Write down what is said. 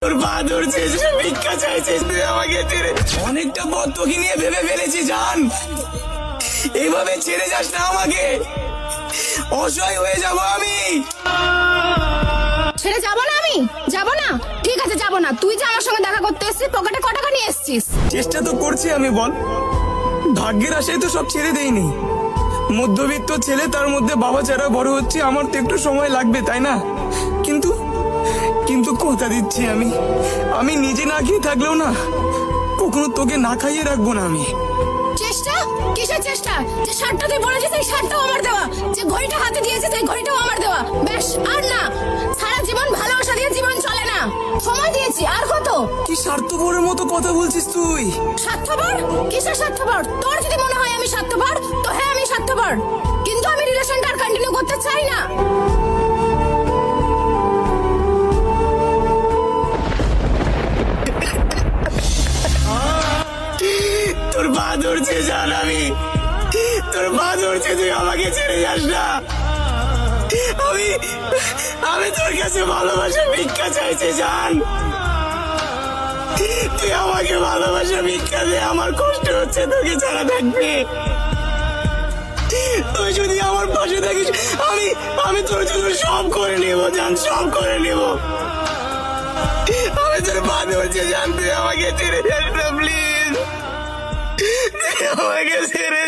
তোর পা ধরছে, ভিক্ষা চাইছিস তুই আমাকে ছেড়ে। অনেকটা পথ তোকে নিয়ে ভেবে ফেলেছি জান, এইভাবে ছেড়ে যাস না আমাকে, অসহায় হয়ে যাব আমি। ছেড়ে যাবো না আমি, যাবো না, ঠিক আছে যাবো না। তুই যে আমার সঙ্গে দেখা করতে এসেছিস, পকেটে ক টাকা নিয়ে এসেছিস? চেষ্টা তো করছি আমি, বল। ভাগ্যের আশায় তো সব ছেড়ে দেইনি। মধ্যবিত্ত ছেলে, তার মধ্যে বাবা ছাড়া বড় হচ্ছে, আমার তো একটু সময় লাগবে তাই না? কিন্তু কিন্তু কথা দিচ্ছি আমি নিজে না খেয়ে থাকলেও না, কখনো তোকে না খাইয়ে রাখবো না আমি। চেষ্টা? কিসের চেষ্টা? যে শার্টটা তুই বলেছিস এই শার্টটাও আমার দেওয়া, যে ঘড়িটা হাতে দিয়েছিস এই ঘড়িটাও আমার দেওয়া। ব্যাস, আর না। সারা জীবন ভালোবাসা দিয়ে জীবন চলে না, সময় দিয়েছি, আর কত? কি স্বার্থপরের মতো কথা বলছিস তুই? স্বার্থপর? কিসের স্বার্থপর? তোর যদি মনে হয় আমি স্বার্থপর, তো হ্যাঁ আমি স্বার্থপর, কিন্তু আমি রিলেশনটা আর কন্টিনিউ করতে চাই না। তোর পা ধরছে জান, তোর পা ধরছে, তুই আমাকে ছেড়ে যাস না। আমি তোর কাছে ভালোবাসা ভিক্ষা চাইছি জান, তুই আমাকে ভালোবাসা ভিক্ষা দে। আমার কষ্ট হচ্ছে তোকে ছাড়া থাকবে। তুই যদি আমার পাশে থাকিস, আমি তোর জন্য সব করে নেব জান, সব করে নেব। আমি তোর পা ধরছে জান, তুই আমাকে ছেড়ে যাস না প্লিজ, আমাকে ছেড়ে